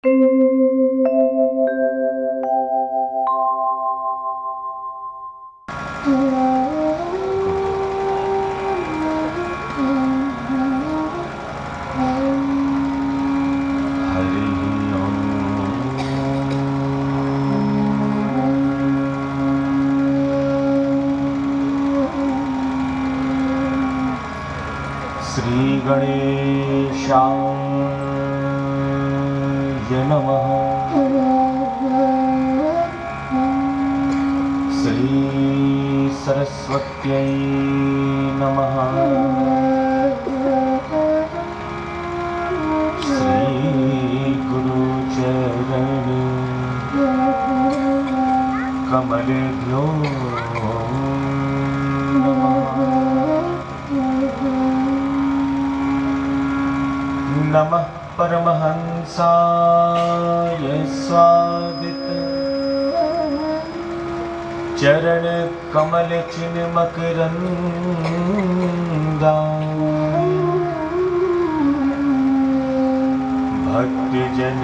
श्री गणेशाय नमः। श्री सरस्वत्यै नमः। श्री गुरुचरण कमलेभ्यो नमः। नमः परमहंसाय स्वादित चरण कमल चिन्मकरंदाय भक्तजन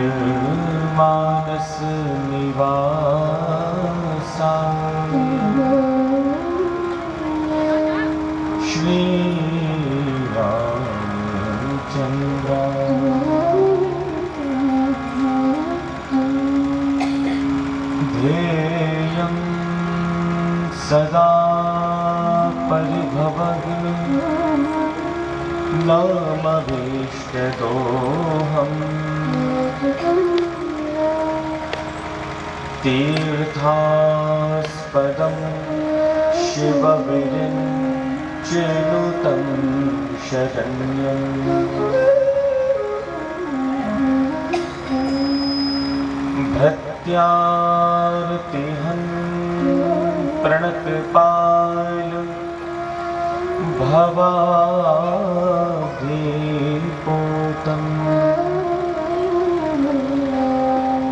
मानस निवासाय श्री ध्येयं सदा परिभवग्न नामभीष्टदोहम् तीर्थास्पदं शिवविरिञ्चिनुतं शरण्यम् भक्त्यार्तिहं प्रणतपाल भवाब्धिपोतं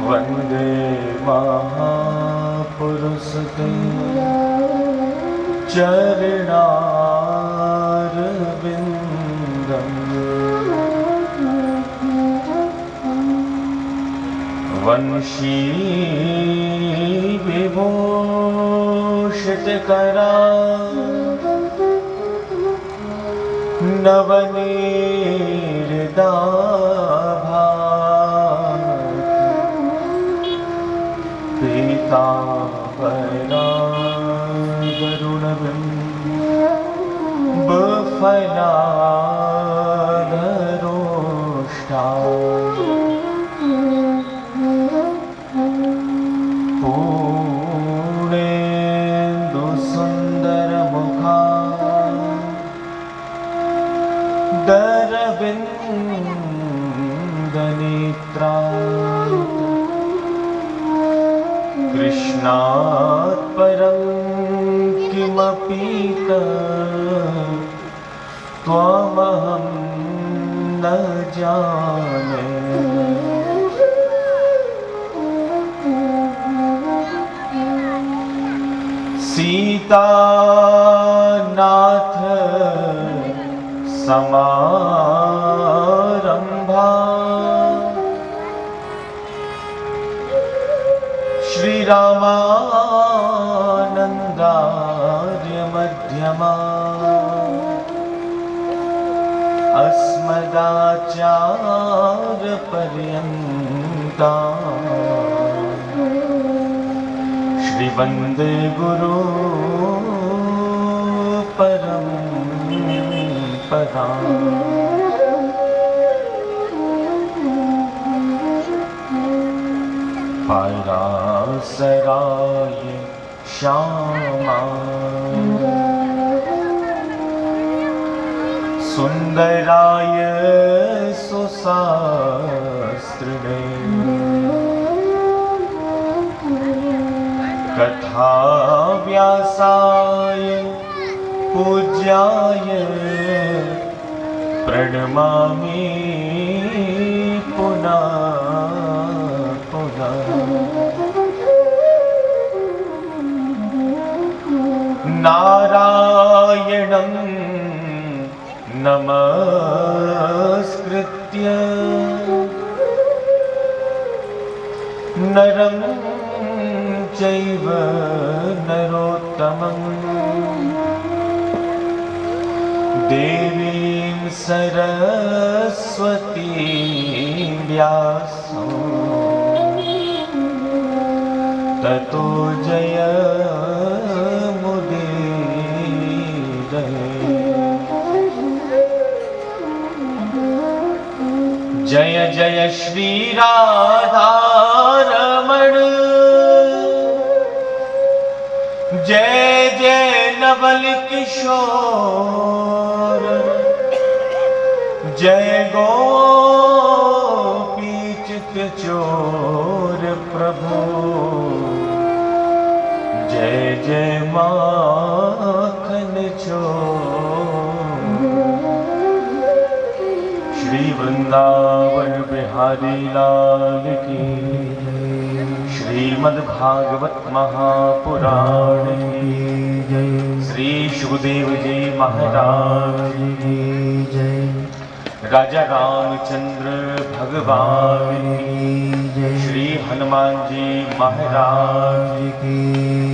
वन्दे महापुरुषते चरणारविन्दम् वंशी विभूषितकरा नवनीरदाभा पीताम्बरा गरुडबिम्बफलाधरोष्ठा पूर्णेन्दुसुन्दरमुखा दरविन्दनेत्रा कृष्णात् परं किमपि त्वमहं न जाने। सीतानाथ समारंभा श्रीरामानन्दार्य मध्यमा अस्मदाचार्यपर्यन्ता श्रीवन्दे गुरु परम्परा। पायरासराय श्यामा सुन्दराय सुशास्त्रिणे कथाव्यासाय पूज्याय प्रणमामि पुनः पुनः। नारायणं नमस्कृत्य नरं चैव नरोत्तमं देवीं सरस्वतीं व्यासं ततो जयमुदीरये। जय जय श्री राधारमण, जय जय नवल किशोर, जय गोपीचित चोर प्रभु, जय जय माखन चोर। श्री वृंदावन बिहारी लाल की, श्रीमद्भागवत महापुराण की जय, श्री सुखदेव जी महाराज की जय, राजा रामचंद्र भगवान की जय, श्री हनुमान जी महाराज की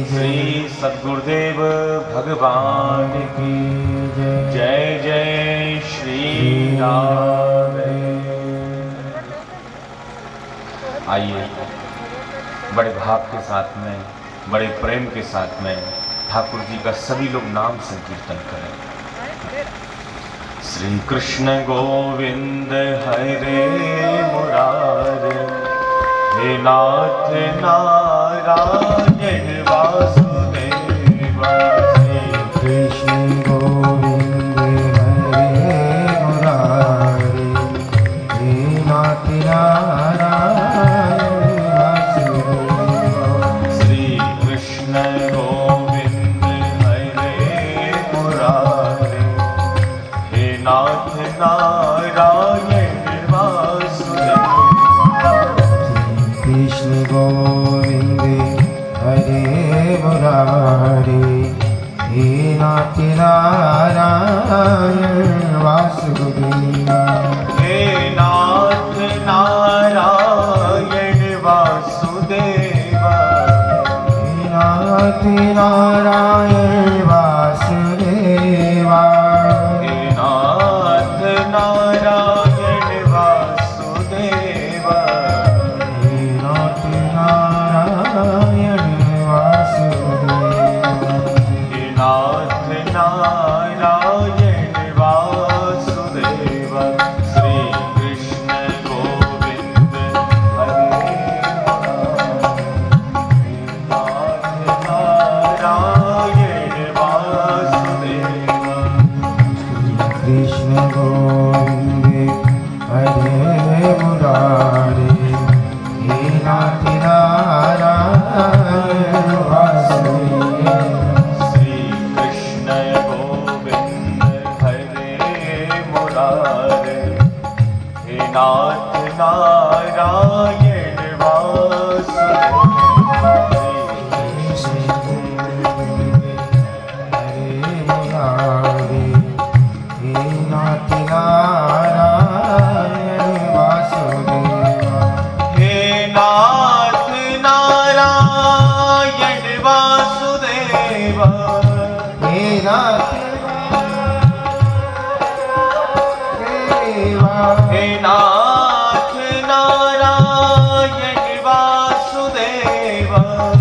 जय, श्री सद्गुरुदेव भगवान की जय। जय जय श्री राम। आइए बड़े भाव के साथ में, बड़े प्रेम के साथ में ठाकुर जी का सभी लोग नाम संकीर्तन करें। श्री कृष्ण गोविंद हरे मुरारे, हे नाथ नारायण वासुदेव। श्री कृष्ण गोविंद हरे मुरारे, हे नाथ नारायण वासुदेव। श्री कृष्ण गोविंद हरे मुरारे, हे नाथ नारायण वासुदेव। कृष्ण गोविंद हरे मुरारे, हे नाथ नारायण वासुदेव। हे नाथ नारायण वासुदेव। हे नाथ नारायण वासुदेव। हे नाथ नारायण वासुदेव। हे नाथ नारायण वासुदेव। हे नाथ नारायण वासुदेव। श्री कृष्ण गोविंद हरे नारायण वासुदेव। कृष्ण गोविंद हरे मुरारे, हे नाथ नारायण वासुदेव। श्री कृष्ण गोविंद हरे मुरारे, हे नाथ नारायण वासुदेव। हे नाथ नारायण वासुदेव। हे नाथ नारायण वासुदेव।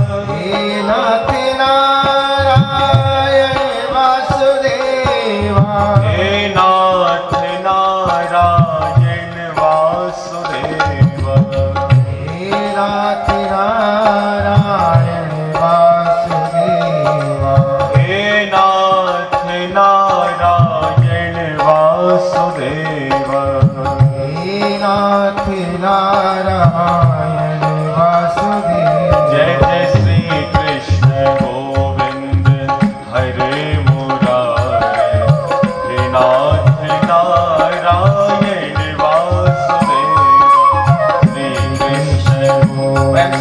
हे नाथ नारायण वासुदेव। हे नाथ नारायण वासुदेव। हे नाथ नारायण वासुदेव। हे नाथ नारायण वासुदेव। हे नाथ नारायण वासुदेव। जय जय श्री कृष्ण गोविंद हरे मुरारे, हे नाथ नारायण वासुदेव। श्री कृष्ण गोविंद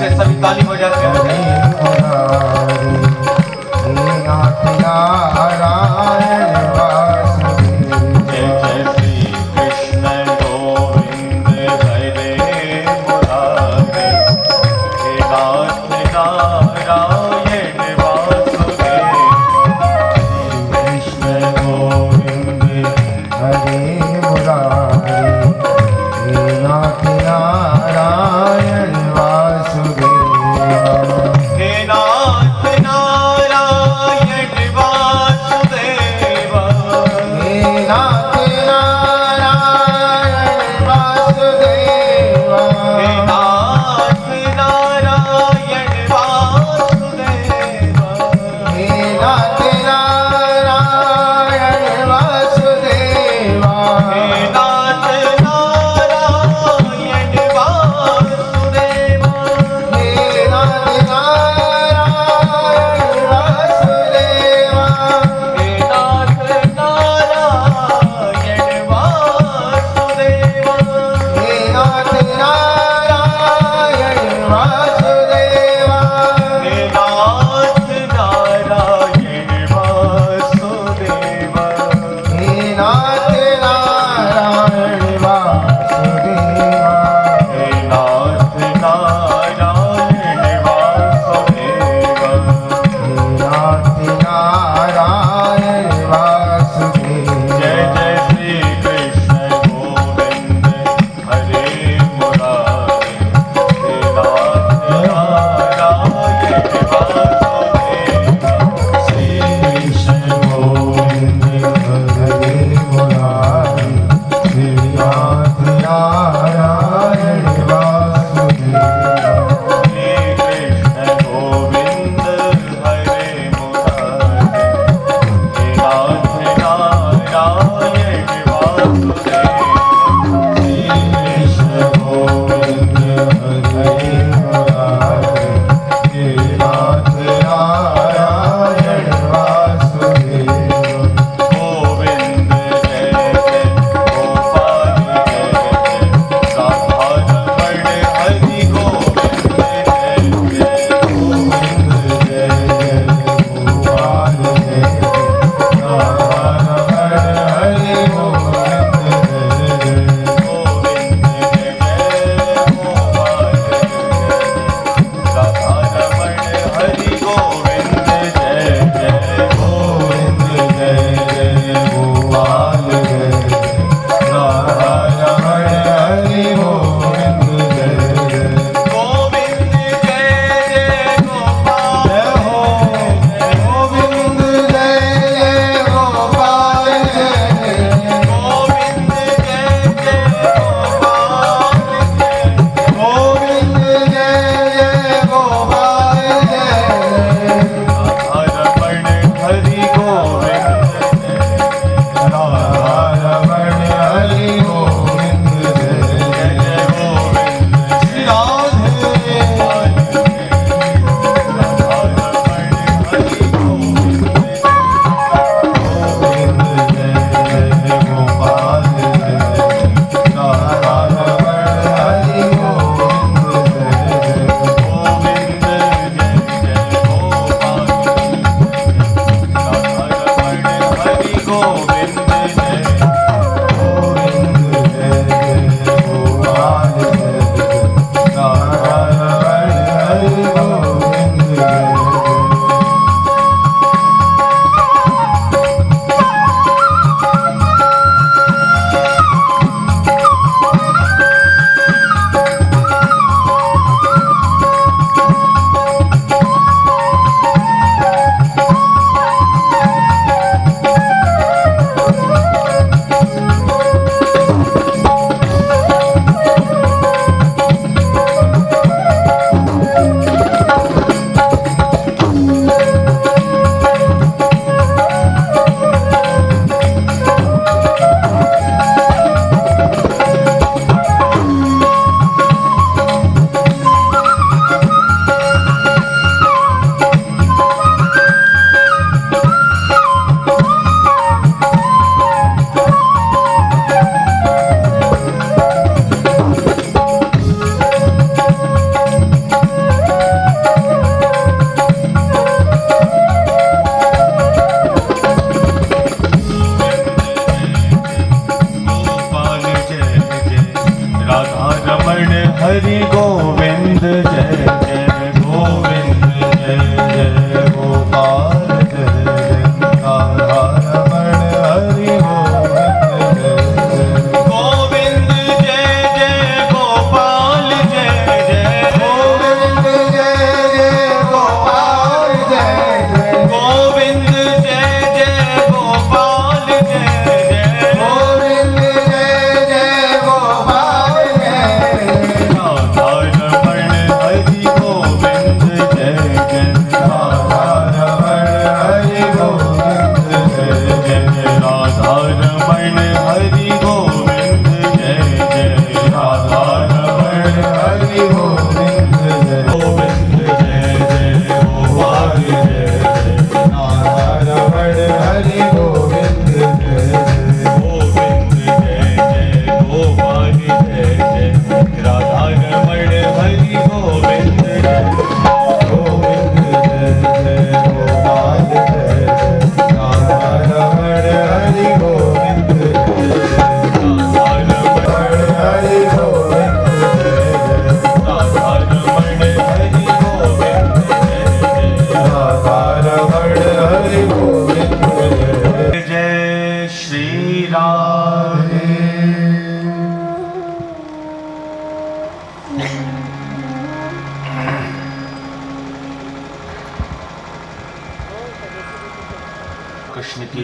कृष्ण के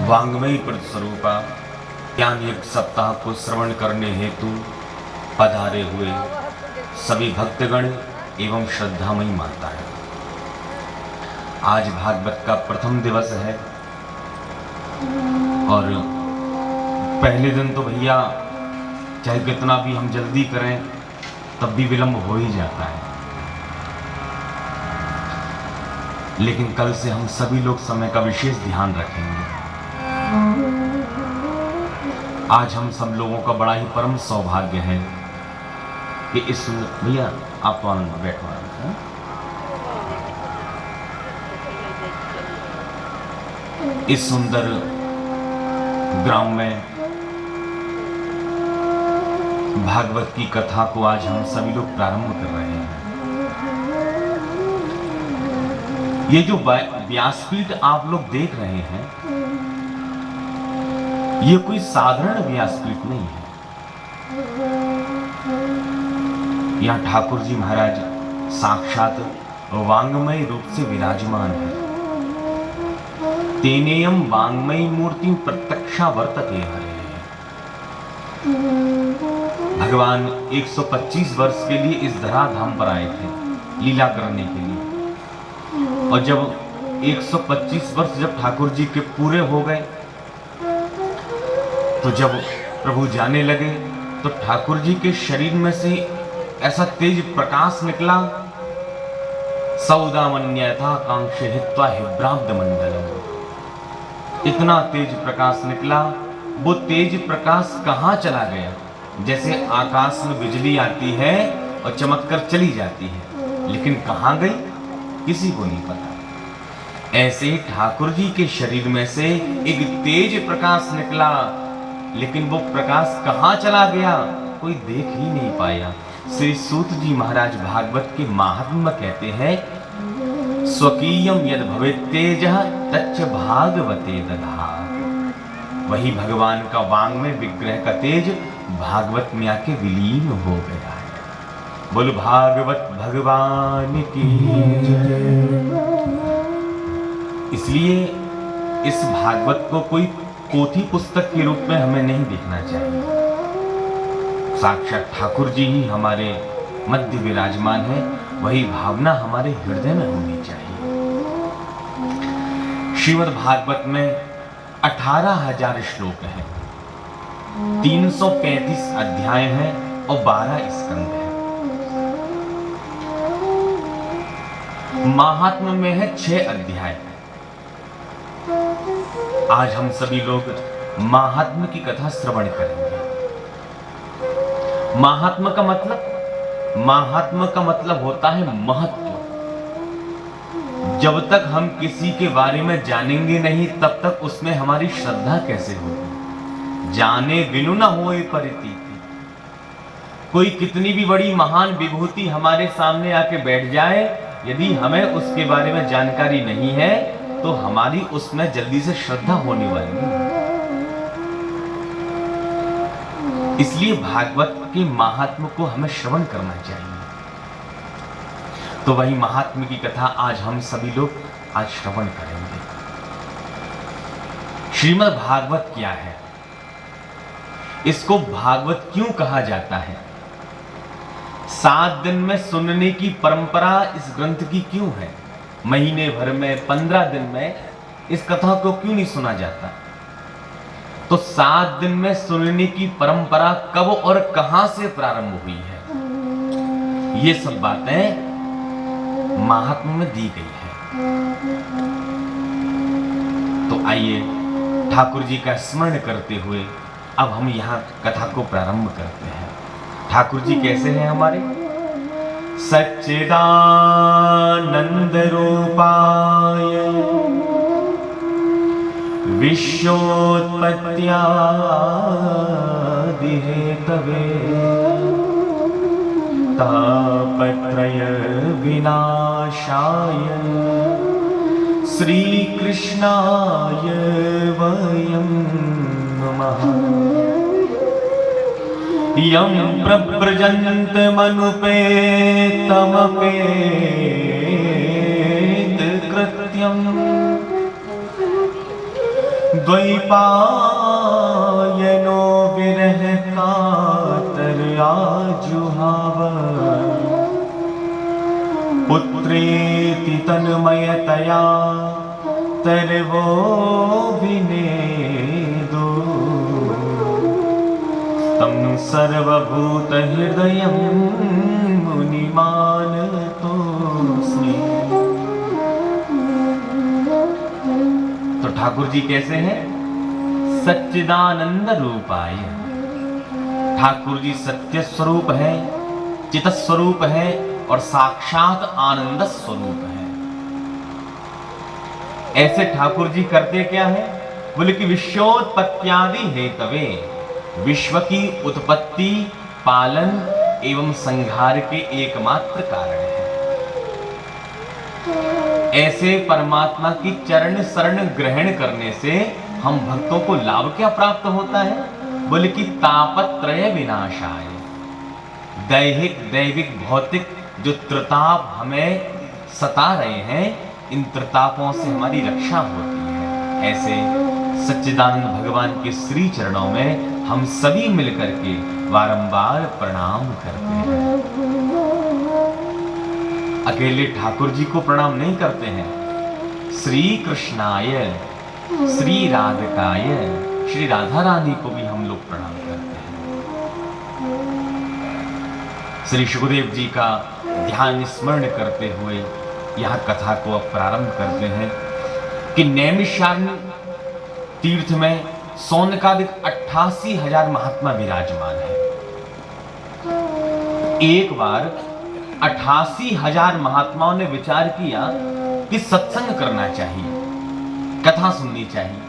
वांग्मयी स्वरूपा ज्ञान एक सप्ताह को श्रवण करने हेतु पधारे हुए सभी भक्तगण एवं श्रद्धामयी माताएं, आज भागवत का प्रथम दिवस है और पहले दिन तो भैया चाहे कितना भी हम जल्दी करें तब भी विलंब हो ही जाता है, लेकिन कल से हम सभी लोग समय का विशेष ध्यान रखेंगे। आज हम सब लोगों का बड़ा ही परम सौभाग्य है कि इस भैया आप तो आनंद में बैठो हैं? इस सुंदर ग्राम में भागवत की कथा को आज हम सभी लोग प्रारंभ कर रहे हैं। ये जो व्यासपीठ आप लोग देख रहे हैं, ये कोई साधारण व्यासपीठ नहीं है। यहाँ ठाकुर जी महाराज साक्षात वांग्मय रूप से विराजमान है। तेनेयम वांग्मयी मूर्ति प्रत्यक्षा वर्तते हरे। भगवान 125 वर्ष के लिए इस धराधाम पर आए थे लीला करने के लिए, और जब 125 वर्ष जब ठाकुर जी के पूरे हो गए तो जब प्रभु जाने लगे तो ठाकुर जी के शरीर में से ऐसा तेज प्रकाश निकला, सौदामन्यथा कांक्षे हित्वा हिब्राब्द मंडलम। इतना तेज प्रकाश निकला, वो तेज प्रकाश कहाँ चला गया? जैसे आकाश में बिजली आती है और चमककर चली जाती है, लेकिन कहाँ गई किसी को नहीं पता। ऐसे ही ठाकुर जी के शरीर में से एक तेज प्रकाश निकला, लेकिन वो प्रकाश कहाँ चला गया कोई देख ही नहीं पाया। श्री सूत जी महाराज भागवत के महात्म्य कहते हैं, स्वकीयम यद भवेत् तेजः तच्च भागवते दधात्। वही भगवान का वांग्मय विग्रह का तेज भागवत में आके विलीन हो गया है। बोलो भागवत भगवान की जय। इसलिए इस भागवत को कोई पोथी पुस्तक के रूप में हमें नहीं देखना चाहिए। साक्षात ठाकुर जी ही हमारे मध्य विराजमान है, वही भावना हमारे हृदय में होनी चाहिए। श्रीमद् भागवत में 18,000 श्लोक हैं, 335 अध्याय हैं और 12 स्कंद हैं। महात्म्य में है 6 अध्याय। आज हम सभी लोग महात्म्य की कथा श्रवण करेंगे। महात्म्य का मतलब होता है महत्व। जब तक हम किसी के बारे में जानेंगे नहीं तब तक उसमें हमारी श्रद्धा कैसे होगी? जाने बिनु न होए परितीति। कोई कितनी भी बड़ी महान विभूति हमारे सामने आके बैठ जाए, यदि हमें उसके बारे में जानकारी नहीं है तो हमारी उसमें जल्दी से श्रद्धा होने वाली नहीं। इसलिए भागवत के महात्म्य को हमें श्रवण करना चाहिए। तो वही महात्म्य की कथा आज हम सभी लोग आज श्रवण करेंगे। श्रीमद् भागवत क्या है? इसको भागवत क्यों कहा जाता है? 7 दिन में सुनने की परंपरा इस ग्रंथ की क्यों है? महीने भर में 15 दिन में इस कथा को क्यों नहीं सुना जाता? तो 7 दिन में सुनने की परंपरा कब और कहां से प्रारंभ हुई है, ये सब बातें महात्म्य में दी गई है। तो आइए ठाकुर जी का स्मरण करते हुए अब हम यहां कथा को प्रारंभ करते हैं। ठाकुर जी कैसे हैं हमारे? सच्चिदानंद रूपाय विश्वोत्पत्त्यादि हेतवे तापत्रय विनाशाय श्री कृष्णाय वयं नमः। यं प्रव्रजन्त मनुपेतमपेत कृत्यं द्वैपायनो विरह कातर आजुहावन पुत्रेति तन्मयतया तरवो विनेदो तं सर्वभूत हृदयं मुनिमानतोऽस्मि। तो ठाकुर जी कैसे हैं? सच्चिदानंद रूपाय। ठाकुर जी सत्य स्वरूप है, चित स्वरूप है और साक्षात आनंद स्वरूप है। ऐसे ठाकुर जी करते क्या है? बोले कि विश्वोत्पत्त्यादि हेतवे, विश्व की उत्पत्ति, पालन एवं संहार के एकमात्र कारण है। ऐसे परमात्मा की चरण शरण ग्रहण करने से हम भक्तों को लाभ क्या प्राप्त होता है? बोले कि तापत्रय विनाशाय, दैहिक दैविक भौतिक जो त्रिताप हमें सता रहे हैं, इन त्रितापों से हमारी रक्षा होती है। ऐसे सच्चिदानंद भगवान के श्री चरणों में हम सभी मिलकर के बारंबार प्रणाम करते हैं। अकेले ठाकुर जी को प्रणाम नहीं करते हैं, श्री कृष्णाय, श्री राधिकाय, श्री राधा रानी को भी हम लोग प्रणाम करते हैं। श्री सुखदेव जी का ध्यान स्मरण करते हुए यह कथा को अब प्रारंभ करते हैं कि नैमिषारण्य तीर्थ में सौनकादिक 88,000 महात्मा विराजमान है। एक बार 88,000 महात्माओं ने विचार किया कि सत्संग करना चाहिए, कथा सुननी चाहिए।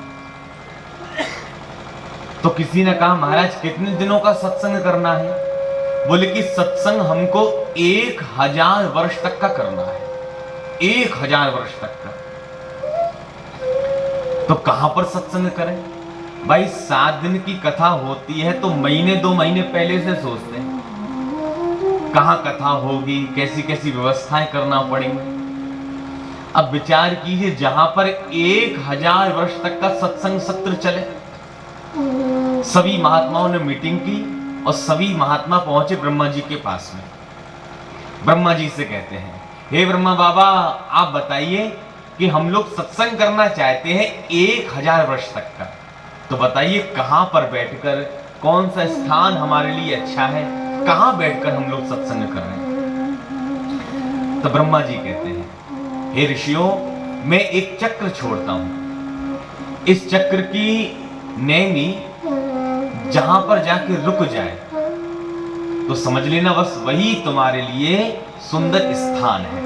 तो किसी ने कहा महाराज कितने दिनों का सत्संग करना है? बोले कि सत्संग हमको 1000 वर्ष तक का करना है, 1000 वर्ष तक का। तो कहां पर सत्संग करें? भाई 7 दिन की कथा होती है तो महीने 2 महीने पहले से सोचते हैं कहां कथा होगी, कैसी कैसी व्यवस्थाएं करना पड़ेंगी। अब विचार कीजिए, जहां पर 1000 वर्ष तक का सत्संग सत्र चले, सभी महात्माओं ने मीटिंग की और सभी महात्मा पहुंचे ब्रह्मा जी के पास में। ब्रह्मा जी से कहते हैं, हे ब्रह्मा बाबा, आप बताइए कि हम लोग सत्संग करना चाहते हैं 1000 वर्ष तक का, तो बताइए कहां पर बैठकर, कौन सा स्थान हमारे लिए अच्छा है, कहां बैठकर हम लोग सत्संग कर रहे हैं। तो ब्रह्मा जी कहते हैं, हे ऋषियों, मैं एक चक्र छोड़ता हूं, इस चक्र की नैनी जहां पर जाके रुक जाए तो समझ लेना बस वही तुम्हारे लिए सुंदर स्थान है।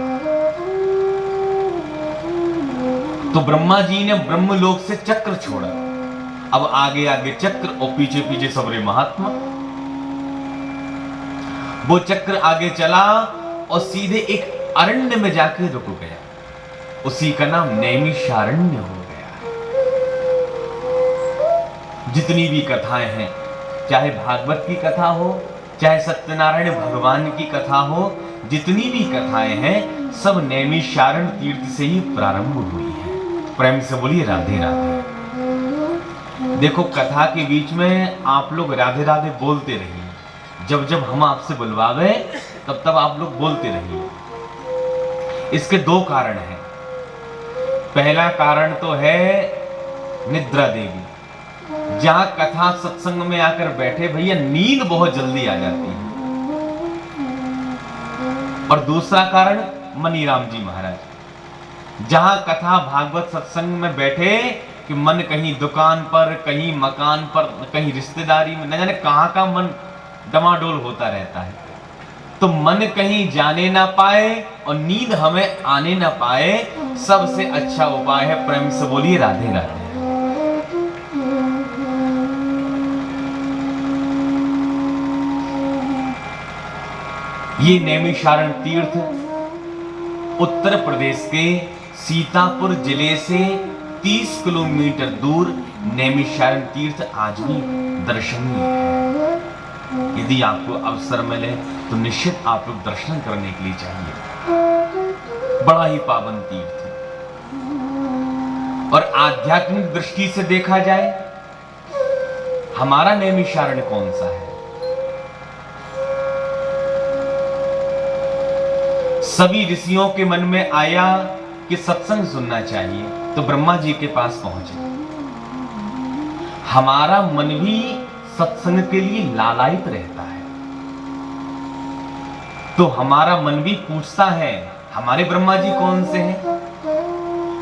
तो ब्रह्मा जी ने ब्रह्मलोक से चक्र छोड़ा। अब आगे आगे चक्र और पीछे पीछे सबरे महात्मा। वो चक्र आगे चला और सीधे एक अरण्य में जाके रुक गया, उसी का नाम नैमिषारण्य हो गया। जितनी भी कथाएं हैं, चाहे भागवत की कथा हो, चाहे सत्यनारायण भगवान की कथा हो, जितनी भी कथाएं हैं सब नैमिषारण्य तीर्थ से ही प्रारंभ हुई है। प्रेम से बोलिए राधे राधे। देखो, कथा के बीच में आप लोग राधे राधे बोलते रहिए। जब जब हम आपसे बुलवावे तब तब आप लोग बोलते रहिए। इसके 2 कारण हैं। पहला कारण तो है निद्रा देवी। जहां कथा सत्संग में आकर बैठे भैया नींद बहुत जल्दी आ जाती है। और दूसरा कारण मनीराम जी महाराज, जहां कथा भागवत सत्संग में बैठे कि मन कहीं दुकान पर, कहीं मकान पर, कहीं रिश्तेदारी में, न जाने कहां का मन डमाडोल होता रहता है। तो मन कहीं जाने ना पाए और नींद हमें आने ना पाए, सबसे अच्छा उपाय है प्रेम से बोलिए राधे राधे। ये नैमिषारण्य तीर्थ उत्तर प्रदेश के सीतापुर जिले से 30 किलोमीटर दूर नैमिषारण्य तीर्थ आज भी दर्शनीय है। यदि आपको अवसर मिले तो निश्चित आप लोग दर्शन करने के लिए चाहिए। बड़ा ही पावन तीर्थ। और आध्यात्मिक दृष्टि से देखा जाए, हमारा नैमिषारण्य कौन सा है? सभी ऋषियों के मन में आया कि सत्संग सुनना चाहिए, तो ब्रह्मा जी के पास पहुंचे। हमारा मन भी सत्संग के लिए लालायित रहता है, तो हमारा मन भी पूछता है हमारे ब्रह्मा जी कौन से हैं?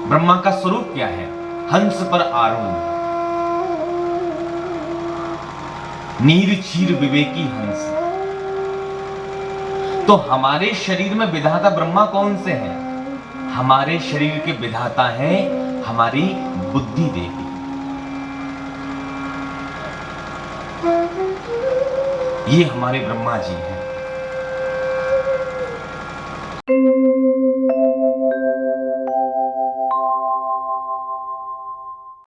ब्रह्मा का स्वरूप क्या है? हंस पर आरूढ़, नीर क्षीर विवेकी हंस। तो हमारे शरीर में विधाता ब्रह्मा कौन से हैं? हमारे शरीर के विधाता हैं हमारी बुद्धि देवी। ये हमारे ब्रह्मा जी हैं।